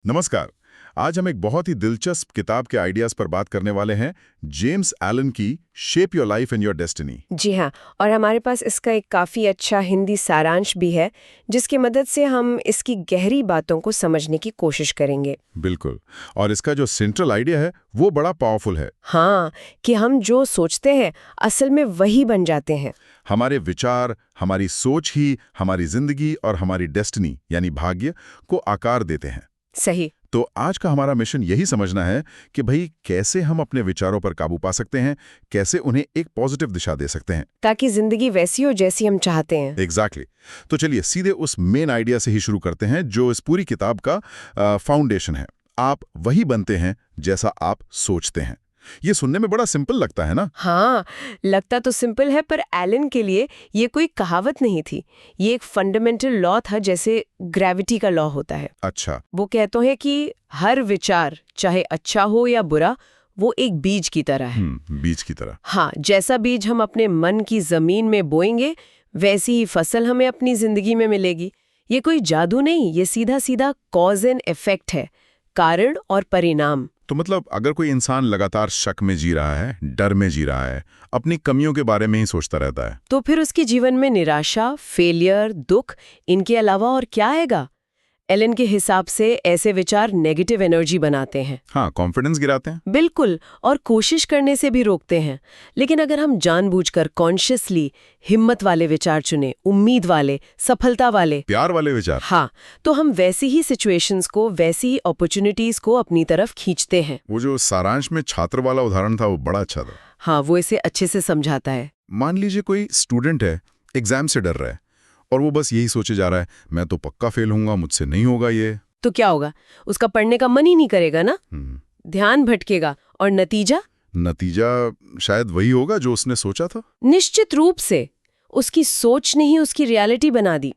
नमस्कार। आज हम एक बहुत ही दिलचस्प किताब के आइडियाज पर बात करने वाले हैं, जेम्स एलन की shape your life and your destiny. जी हाँ, और हमारे पास इसका एक काफ़ी अच्छा हिंदी सारांश भी है, जिसकी मदद से हम इसकी गहरी बातों को समझने की कोशिश करेंगे। बिल्कुल। और इसका जो सेंट्रल आइडिया है वो बड़ा पावरफुल है। हाँ, कि हम जो सोचते हैं असल में वही बन जाते हैं। हमारे विचार, हमारी सोच ही हमारी जिंदगी और हमारी डेस्टिनी यानी भाग्य को आकार देते हैं। सही। तो आज का हमारा मिशन यही समझना है कि भाई कैसे हम अपने विचारों पर काबू पा सकते हैं, कैसे उन्हें एक पॉजिटिव दिशा दे सकते हैं, ताकि जिंदगी वैसी हो जैसी हम चाहते हैं। एग्जैक्टली। तो चलिए सीधे उस मेन आइडिया से ही शुरू करते हैं जो इस पूरी किताब का फाउंडेशन है। आप वही बनते हैं जैसा आप सोचते हैं। ये सुनने में बड़ा सिंपल लगता है ना? हाँ, लगता तो सिंपल है, पर एलन के लिए ये कोई कहावत नहीं थी। ये एक फंडामेंटल लॉ था, जैसे ग्रेविटी का लॉ होता है। अच्छा। वो कहते हैं कि हर विचार, चाहे अच्छा हो या बुरा, वो एक बीज की तरह है। बीज की तरह। हाँ, जैसा बीज हम अपने मन की जमीन में बोएंगे, वैसी ही फसल हमें अपनी जिंदगी में मिलेगी। ये कोई जादू नहीं, ये सीधा सीधा कॉज एंड इफेक्ट है, कारण और परिणाम। तो मतलब अगर कोई इंसान लगातार शक में जी रहा है, डर में जी रहा है, अपनी कमियों के बारे में ही सोचता रहता है, तो फिर उसके जीवन में निराशा, फेलियर, दुख, इनके अलावा और क्या आएगा? एलन के हिसाब से ऐसे विचार नेगेटिव एनर्जी बनाते हैं। हाँ, कॉन्फिडेंस गिराते हैं। बिल्कुल, और कोशिश करने से भी रोकते हैं। लेकिन अगर हम जानबूझकर कॉन्शियसली हिम्मत वाले विचार चुने, उम्मीद वाले, सफलता वाले, प्यार वाले विचार, हाँ, तो हम वैसी ही सिचुएशंस को, वैसी ही अपॉर्चुनिटीज को अपनी तरफ खींचते हैं। वो जो सारांश में छात्र वाला उदाहरण था वो बड़ा अच्छा था। हाँ, वो इसे अच्छे से समझाता है। मान लीजिए कोई स्टूडेंट है, एग्जाम से डर रहा है और वो बस यही सोचे जा रहा है, मैं तो पक्का फेल होऊंगा, मुझसे नहीं होगा ये। तो क्या होगा? उसका पढ़ने का मन ही नहीं करेगा ना, ध्यान भटकेगा, और नतीजा शायद वही होगा जो उसने सोचा था। निश्चित रूप से उसकी सोच ने ही उसकी रियलिटी बना दी।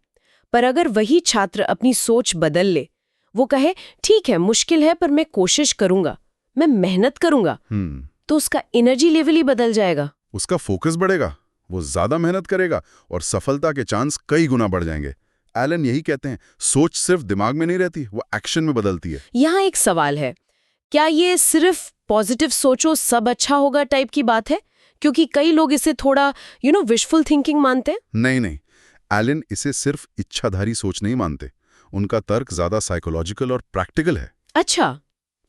पर अगर वही छात्र अपनी सोच बदल ले, वो कहे ठीक है, मुश्किल है, पर मैं कोशिश करूंगा, मैं मेहनत करूंगा, तो उसका एनर्जी लेवल ही बदल जाएगा। उसका फोकस बढ़ेगा, वो ज्यादा मेहनत करेगा और सफलता के चांस कई गुना बढ़ जाएंगे। एलन यही कहते हैं, सोच सिर्फ दिमाग में नहीं रहती, वो एक्शन में बदलती है। यहाँ एक सवाल है, क्या ये सिर्फ पॉजिटिव सोचो सब अच्छा होगा टाइप की बात है? क्योंकि कई लोग इसे थोड़ा विशफुल थिंकिंग मानते हैं। नहीं, एलन इसे सिर्फ इच्छाधारी सोच नहीं मानते। उनका तर्क ज्यादा साइकोलॉजिकल और प्रैक्टिकल है। अच्छा,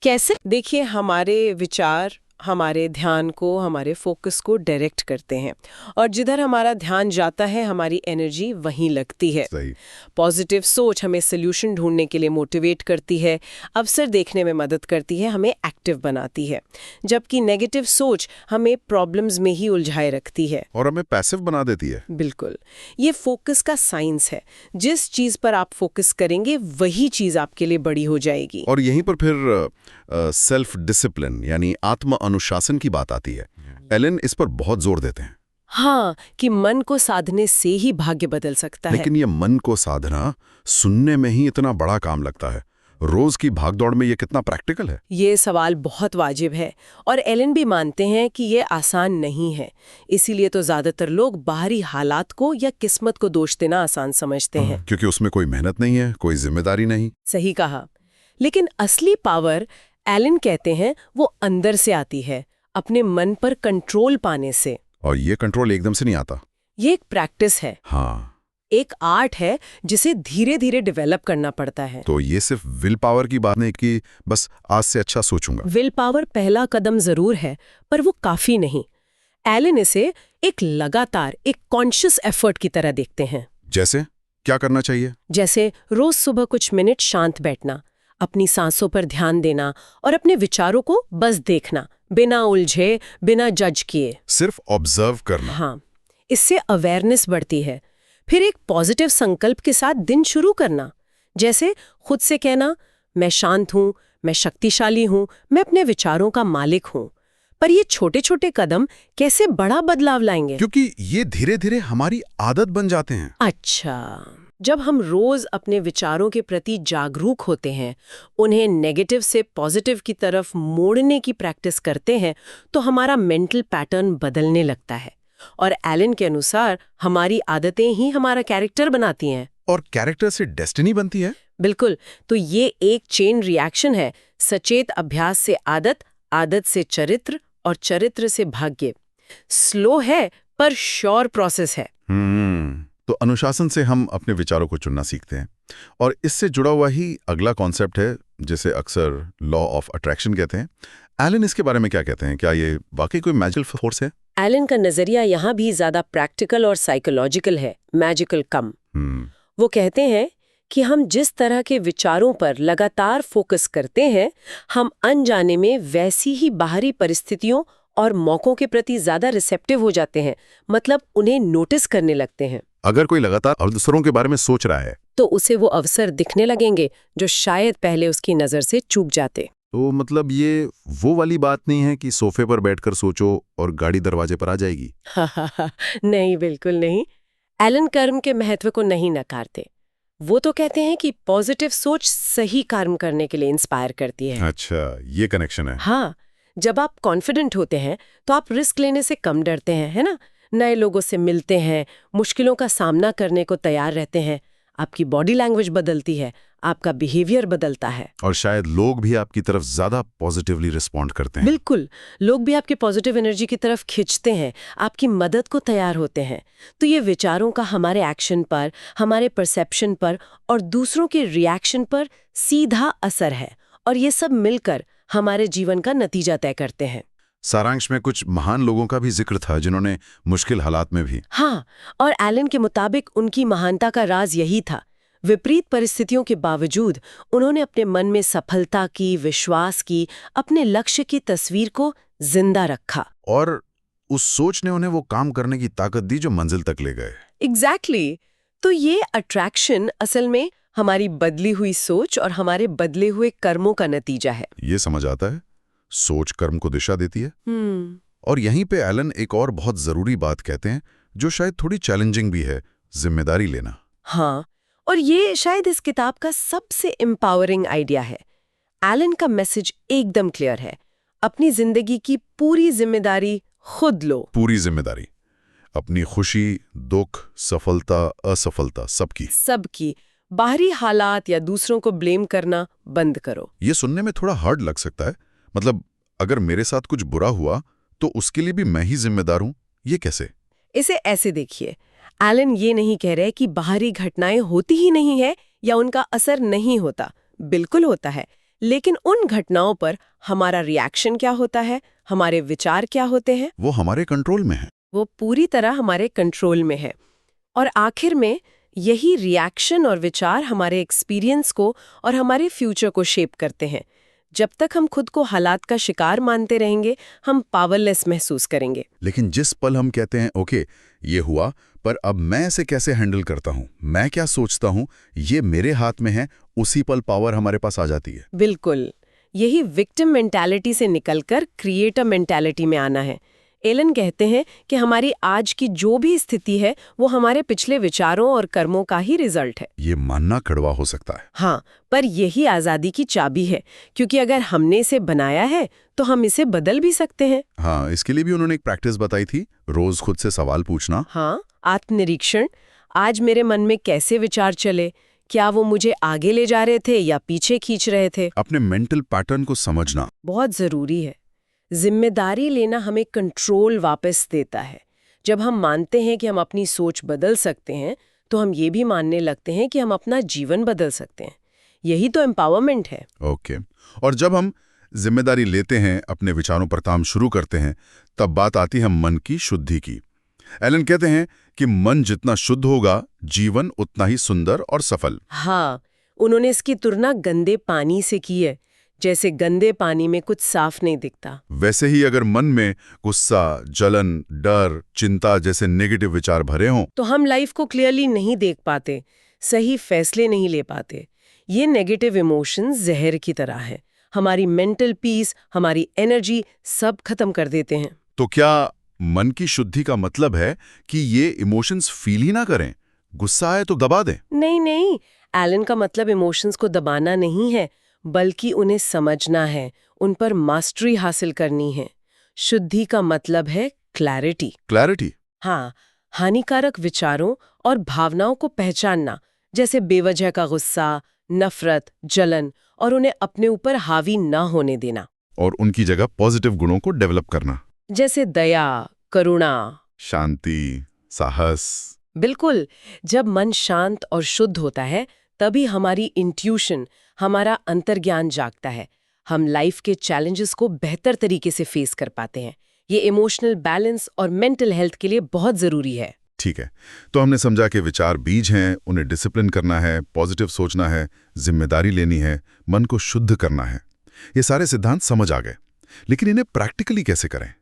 कैसे? देखिए, हमारे विचार हमारे ध्यान को, हमारे फोकस को डायरेक्ट करते हैं, और जिधर हमारा ध्यान जाता है हमारी एनर्जी वहीं लगती है। सही। पॉजिटिव सोच हमें सोल्यूशन ढूंढने के लिए मोटिवेट करती है, अवसर देखने में मदद करती है, हमें एक्टिव बनाती है। जबकि नेगेटिव सोच हमें प्रॉब्लम्स में ही उलझाए रखती है और हमें पैसिव बना देती है। बिल्कुल, ये फोकस का साइंस है। जिस चीज पर आप फोकस करेंगे वही चीज आपके लिए बड़ी हो जाएगी। और यहीं पर फिर सेल्फ डिसिप्लिन यानी आत्म अनुशासन की बात आती है। एलन इस पर बहुत जोर देते हैं। हाँ, कि मन को साधने से ही भाग्य बदल सकता है। लेकिन ये मन को साधना सुनने में ही इतना बड़ा काम लगता है। रोज की भागदौड़ में ये कितना प्रैक्टिकल है? ये सवाल बहुत वाजिब है, और एलन भी मानते हैं कि ये आसान नहीं है। इसीलिए तो ज्यादातर लोग बाहरी हालात को या किस्मत को दोष देना आसान समझते हैं। क्योंकि उसमें कोई मेहनत नहीं है, कोई जिम्मेदारी नहीं। सही कहा। लेकिन असली पावर, एलन कहते हैं, वो अंदर से आती है, अपने मन पर कंट्रोल पाने से। और ये कंट्रोल एकदम से नहीं आता। ये एक प्रैक्टिस है। हाँ, एक आर्ट है जिसे धीरे धीरे डेवलप करना पड़ता है। तो ये सिर्फ विल पावर की बात नहीं कि बस आज से अच्छा सोचूंगा। विल पावर पहला कदम जरूर है, पर वो काफी नहीं। एलन इसे एक लगातार, एक कॉन्शियस एफर्ट की तरह देखते हैं। जैसे क्या करना चाहिए? जैसे रोज सुबह कुछ मिनट शांत बैठना, अपनी सांसों पर ध्यान देना और अपने विचारों को बस देखना, बिना उलझे, बिना जज किए। सिर्फ ऑब्जर्व करना। हाँ, इससे अवेयरनेस बढ़ती है। फिर एक पॉजिटिव संकल्प के साथ दिन शुरू करना, जैसे खुद से कहना, मैं शांत हूँ, मैं शक्तिशाली हूँ, मैं अपने विचारों का मालिक हूँ। पर ये छोटे छोटे कदम कैसे बड़ा बदलाव लाएंगे? क्योंकि ये धीरे धीरे हमारी आदत बन जाते हैं। अच्छा, जब हम रोज अपने विचारों के प्रति जागरूक होते हैं, उन्हें नेगेटिव से पॉजिटिव की तरफ मोड़ने की प्रैक्टिस करते हैं, तो हमारा मेंटल पैटर्न बदलने लगता है। और एलन के अनुसार हमारी आदतें ही हमारा कैरेक्टर बनाती हैं। और कैरेक्टर से डेस्टिनी बनती है। बिल्कुल। तो ये एक चेन रिएक्शन है, सचेत अभ्यास से आदत, आदत से चरित्र और चरित्र से भाग्य। स्लो है पर श्योर प्रोसेस है। तो अनुशासन से हम अपने विचारों को चुनना सीखते हैं, और इससे जुड़ा हुआ ही अगला कॉन्सेप्ट है जिसे अक्सर लॉ ऑफ अट्रैक्शन कहते हैं। एलन इसके बारे में क्या कहते हैं? क्या ये वाकई कोई मैजिकल फोर्स है? एलन का नजरिया यहाँ भी ज्यादा प्रैक्टिकल और साइकोलॉजिकल है, मैजिकल कम। वो कहते हैं कि हम जिस तरह के विचारों पर लगातार फोकस करते हैं, हम अनजाने में वैसी ही बाहरी परिस्थितियों और मौकों के प्रति ज्यादा रिसेप्टिव हो जाते हैं, मतलब उन्हें नोटिस करने लगते हैं। अगर कोई लगातार अवसरों के बारे में सोच रहा है तो उसे वो अवसर दिखने लगेंगे जो शायद पहले उसकी नजर से चूक जाते। तो मतलब ये वो वाली बात नहीं है कि सोफे पर बैठकर सोचो और गाड़ी दरवाजे पर आ जाएगी। नहीं, बिल्कुल नहीं। एलन कर्म के महत्व को नहीं नकारते। वो तो कहते हैं कि पॉजिटिव सोच सही कर्म करने के लिए इंस्पायर करती है। अच्छा, ये कनेक्शन है। हाँ, जब आप कॉन्फिडेंट होते हैं तो आप रिस्क लेने से कम डरते हैं, है ना? नए लोगों से मिलते हैं, मुश्किलों का सामना करने को तैयार रहते हैं। आपकी बॉडी लैंग्वेज बदलती है, आपका बिहेवियर बदलता है, और शायद लोग भी आपकी तरफ ज्यादा पॉजिटिवली रिस्पॉन्ड करते हैं। बिल्कुल, लोग भी आपकी पॉजिटिव एनर्जी की तरफ खिंचते हैं, आपकी मदद को तैयार होते हैं। तो ये विचारों का हमारे एक्शन पर, हमारे परसेप्शन पर और दूसरों के रिएक्शन पर सीधा असर है, और ये सब मिलकर हमारे जीवन का नतीजा तय करते हैं। सारांश में कुछ महान लोगों का भी जिक्र था जिन्होंने मुश्किल हालात में भी। हाँ, और एलन के मुताबिक उनकी महानता का राज यही था। विपरीत परिस्थितियों के बावजूद उन्होंने अपने मन में सफलता की, विश्वास की, अपने लक्ष्य की तस्वीर को जिंदा रखा। और उस सोच ने उन्हें वो काम करने की ताकत दी जो मंजिल तक ले गए। एग्जैक्टली। तो ये अट्रैक्शन असल में हमारी बदली हुई सोच और हमारे बदले हुए कर्मों का नतीजा है। ये समझ आता है, सोच कर्म को दिशा देती है। और यहीं पे एलन एक और बहुत जरूरी बात कहते हैं जो शायद थोड़ी चैलेंजिंग भी है, जिम्मेदारी लेना। हाँ, और ये शायद इस किताब का सबसे एम्पावरिंग आइडिया है। एलन का मैसेज एकदम क्लियर है, अपनी जिंदगी की पूरी जिम्मेदारी खुद लो। पूरी जिम्मेदारी, अपनी खुशी, दुख, सफलता, असफलता, सबकी। बाहरी हालात या दूसरों को ब्लेम करना बंद करो। ये सुनने में थोड़ा हार्ड लग सकता है। मतलब अगर मेरे साथ कुछ बुरा हुआ तो उसके लिए भी मैं ही जिम्मेदार हूं, ये कैसे? इसे ऐसे देखिए, एलन ये नहीं कह रहे कि बाहरी घटनाएं होती ही नहीं है या उनका असर नहीं होता। बिल्कुल होता है, लेकिन उन घटनाओं पर हमारा रिएक्शन क्या होता है, हमारे विचार क्या होते हैं, वो हमारे कंट्रोल में है। वो पूरी तरह हमारे कंट्रोल में है। और आखिर में यही रिएक्शन और विचार हमारे एक्सपीरियंस को और हमारे फ्यूचर को शेप करते हैं। जब तक हम खुद को हालात का शिकार मानते रहेंगे, हम पावरलेस महसूस करेंगे। लेकिन जिस पल हम कहते हैं ओके ये हुआ, पर अब मैं इसे कैसे हैंडल करता हूँ, मैं क्या सोचता हूँ, ये मेरे हाथ में है, उसी पल पावर हमारे पास आ जाती है। बिल्कुल, यही विक्टिम मेंटालिटी से निकलकर क्रिएटर मेंटालिटी में आना है। एलन कहते हैं कि हमारी आज की जो भी स्थिति है वो हमारे पिछले विचारों और कर्मों का ही रिजल्ट है। ये मानना कड़वा हो सकता है। हाँ, पर यही आजादी की चाबी है, क्योंकि अगर हमने इसे बनाया है तो हम इसे बदल भी सकते हैं। हाँ, इसके लिए भी उन्होंने एक प्रैक्टिस बताई थी, रोज खुद से सवाल पूछना। हाँ, आत्मनिरीक्षण। आज मेरे मन में कैसे विचार चले, क्या वो मुझे आगे ले जा रहे थे या पीछे खींच रहे थे? अपने मेंटल पैटर्न को समझना बहुत जरूरी है। जिम्मेदारी लेना हमें कंट्रोल वापस देता है। जब हम मानते हैं कि हम अपनी सोच बदल सकते हैं, तो हम ये भी मानने लगते हैं कि हम अपना जीवन बदल सकते हैं। यही तो एम्पावरमेंट है। ओके। और जब हम जिम्मेदारी लेते हैं, अपने विचारों पर काम शुरू करते हैं, तब बात आती है मन की शुद्धि की। एलन कहते हैं कि मन जितना शुद्ध होगा, जीवन उतना ही सुंदर और सफल। हाँ, उन्होंने इसकी तुलना गंदे पानी से की है। जैसे गंदे पानी में कुछ साफ नहीं दिखता, वैसे ही अगर मन में गुस्सा, जलन, डर, चिंता जैसे नेगेटिव विचार भरे हों, तो हम लाइफ को क्लियरली नहीं देख पाते, सही फैसले नहीं ले पाते। ये नेगेटिव इमोशंस जहर की तरह है, हमारी मेंटल पीस, हमारी एनर्जी सब खत्म कर देते हैं। तो क्या मन की शुद्धि का मतलब है कि ये इमोशंस फील ही ना करें, गुस्सा आए तो दबा दें? नहीं, एलन का मतलब इमोशंस को दबाना नहीं है, बल्कि उन्हें समझना है, उन पर मास्टरी हासिल करनी है। शुद्धि का मतलब है क्लैरिटी। हाँ, हानिकारक विचारों और भावनाओं को पहचानना, जैसे बेवजह का गुस्सा, नफरत, जलन और उन्हें अपने ऊपर हावी न होने देना। और उनकी जगह पॉजिटिव गुणों को डेवलप करना, जैसे दया, करुणा। शांति, साहस। बिल्कुल, जब मन शांत और शुद्ध होता है तभी हमारी इंट्यूशन, हमारा अंतर्ज्ञान जागता है। हम लाइफ के चैलेंजेस को बेहतर तरीके से फेस कर पाते हैं। ये इमोशनल बैलेंस और मेंटल हेल्थ के लिए बहुत जरूरी है। ठीक है, तो हमने समझा कि विचार बीज हैं, उन्हें डिसिप्लिन करना है, पॉजिटिव सोचना है, जिम्मेदारी लेनी है, मन को शुद्ध करना है। ये सारे सिद्धांत समझ आ गए, लेकिन इन्हें प्रैक्टिकली कैसे करें?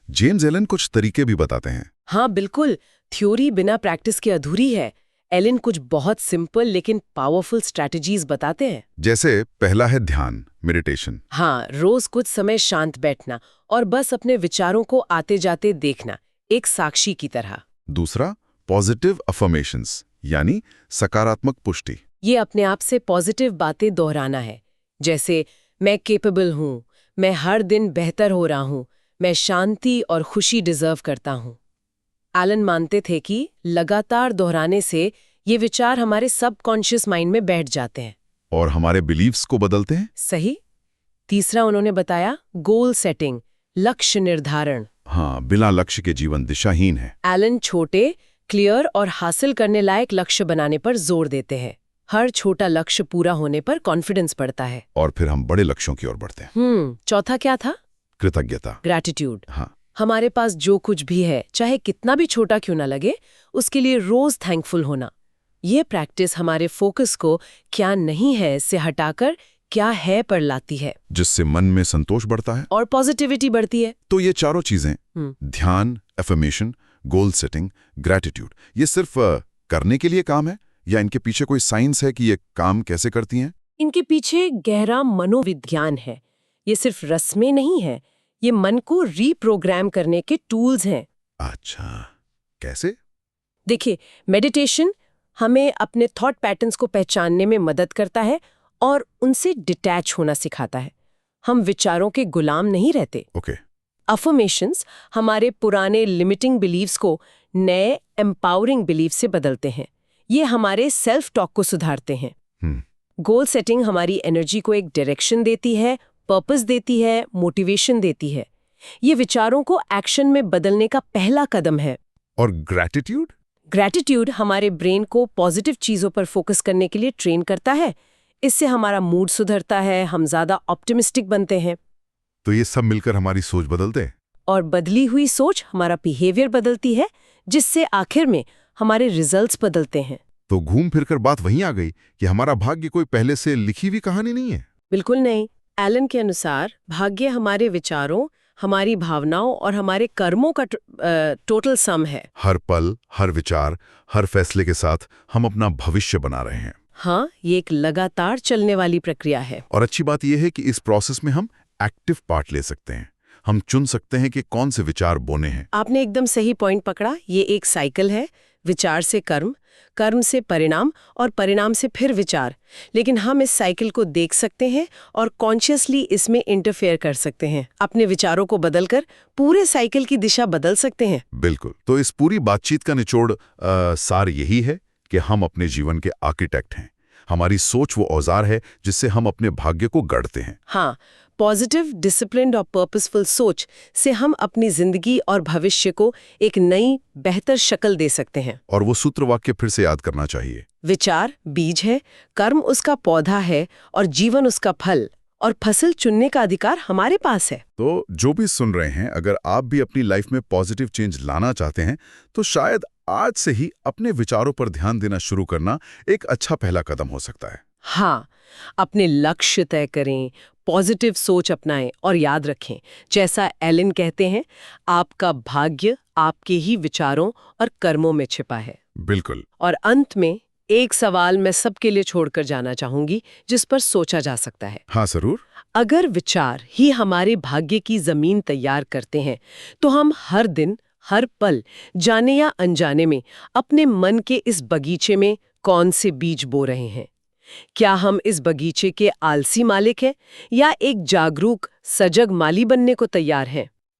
जेम्स एलन कुछ तरीके भी बताते हैं। हाँ बिल्कुल, थ्योरी बिना प्रैक्टिस के अधूरी है। एलन कुछ बहुत सिंपल लेकिन पावरफुल स्ट्रैटेजीज बताते हैं। जैसे पहला है ध्यान, मेडिटेशन। हाँ, रोज कुछ समय शांत बैठना और बस अपने विचारों को आते जाते देखना, एक साक्षी की तरह। दूसरा, पॉजिटिव अफर्मेशंस, यानी सकारात्मक पुष्टि। ये अपने आप से पॉजिटिव बातें दोहराना है, जैसे मैं केपेबल हूँ, मैं हर दिन बेहतर हो रहा हूँ, मैं शांति और खुशी डिजर्व करता हूँ। एलन मानते थे कि लगातार दोहराने से ये विचार हमारे सबकॉन्शियस माइंड में बैठ जाते हैं और हमारे बिलीव्स को बदलते हैं। सही। तीसरा उन्होंने बताया गोल सेटिंग, लक्ष्य निर्धारण। हाँ, बिना लक्ष्य के जीवन दिशाहीन है। एलन छोटे, क्लियर और हासिल करने लायक लक्ष्य बनाने पर जोर देते हैं। हर छोटा लक्ष्य पूरा होने पर कॉन्फिडेंस बढ़ता है और फिर हम बड़े लक्ष्यों की ओर बढ़ते हैं। चौथा क्या था? कृतज्ञता, ग्रैटिट्यूड। हाँ, हमारे पास जो कुछ भी है, चाहे कितना भी छोटा क्यों ना लगे, उसके लिए रोज थैंकफुल होना। ये प्रैक्टिस हमारे फोकस को क्या नहीं है से हटाकर क्या है पर लाती है, जिससे मन में संतोष बढ़ता है और पॉजिटिविटी बढ़ती है। तो ये चारों चीजें, ध्यान, एफर्मेशन, गोल सेटिंग, ग्रैटिट्यूड, ये सिर्फ करने के लिए काम है या इनके पीछे कोई साइंस है कि ये काम कैसे करती हैं? इनके पीछे गहरा मनोविज्ञान है। ये सिर्फ रस्में नहीं है, ये मन को रीप्रोग्राम करने के टूल्स हैं। अच्छा, कैसे? देखिए, मेडिटेशन हमें अपने थॉट पैटर्न्स को पहचानने में मदद करता है और उनसे डिटैच होना सिखाता है। हम विचारों के गुलाम नहीं रहते। ओके। अफर्मेशंस हमारे पुराने लिमिटिंग बिलीव्स को नए एम्पावरिंग बिलीव से बदलते हैं। ये हमारे सेल्फ टॉक को सुधारते हैं। गोल सेटिंग हमारी एनर्जी को एक डायरेक्शन देती है, पर्पस देती है, मोटिवेशन देती है। ये विचारों को एक्शन में बदलने का पहला कदम है। और ग्रैटिट्यूड? ग्रैटिट्यूड हमारे ब्रेन को पॉजिटिव चीजों पर फोकस करने के लिए ट्रेन करता है। इससे हमारा मूड सुधरता है, हम ज्यादा ऑप्टिमिस्टिक बनते हैं। तो ये सब मिलकर हमारी सोच बदलते हैं। और बदली हुई सोच हमारा बिहेवियर बदलती है, जिससे आखिर में हमारे रिजल्ट्स बदलते हैं। तो घूम फिरकर बात वहीं आ गई कि हमारा भाग्य कोई पहले से लिखी हुई कहानी नहीं है। बिल्कुल नहीं। एलन के अनुसार भाग्य हमारे विचारों, हमारी भावनाओं और हमारे कर्मों का टोटल सम है। हर पल, हर विचार, हर फैसले के साथ हम अपना भविष्य बना रहे हैं। हाँ, ये एक लगातार चलने वाली प्रक्रिया है। और अच्छी बात यह है कि इस प्रोसेस में हम एक्टिव पार्ट ले सकते हैं। हम चुन सकते हैं कि कौन से विचार बोने हैं। आपने एकदम सही पॉइंट पकड़ा। ये एक साइकिल है, विचार से कर्म, कर्म से परिणाम और परिणाम से फिर विचार। लेकिन हम इस साइकिल को देख सकते हैं और कॉन्शियसली इसमें इंटरफेयर कर सकते हैं। अपने विचारों को बदलकर पूरे साइकिल की दिशा बदल सकते हैं। बिल्कुल। तो इस पूरी बातचीत का निचोड़ सार यही है कि हम अपने जीवन के आर्किटेक्ट हैं। हमारी सोच वो औजार है जिससे हम अपने भाग्य को गढ़ते हैं। हाँ, पॉजिटिव, डिसिप्लिन्ड और पर्पसफुल सोच से हम अपनी जिंदगी और भविष्य को एक नई, बेहतर शक्ल दे सकते हैं। और वो सूत्र वाक्य फिर से याद करना चाहिए। विचार बीज है, कर्म उसका पौधा है और जीवन उसका फल, और फसल चुनने का अधिकार हमारे पास है। तो जो भी सुन रहे हैं, अगर आप भी अपनी लाइफ में पॉजिटिव चेंज लाना चाहते हैं तो शायद आज से ही अपने विचारों पर ध्यान देना शुरू करना एक अच्छा पहला कदम हो सकता है। हाँ, अपने लक्ष्य तय करें, पॉजिटिव सोच अपनाएं और याद रखें, जैसा एलन कहते हैं, आपका भाग्य आपके ही विचारों और कर्मों में छिपा है। बिल्कुल। और अंत में एक सवाल मैं सबके लिए छोड़कर जाना चाहूंगी, जिस पर सोचा जा सकता है। हाँ, जरूर। अगर विचार ही हमारे भाग्य की जमीन तैयार करते हैं, तो हम हर दिन, हर पल, जाने या अनजाने में अपने मन के इस बगीचे में कौन से बीज बो रहे हैं? क्या हम इस बगीचे के आलसी मालिक हैं या एक जागरूक, सजग माली बनने को तैयार हैं?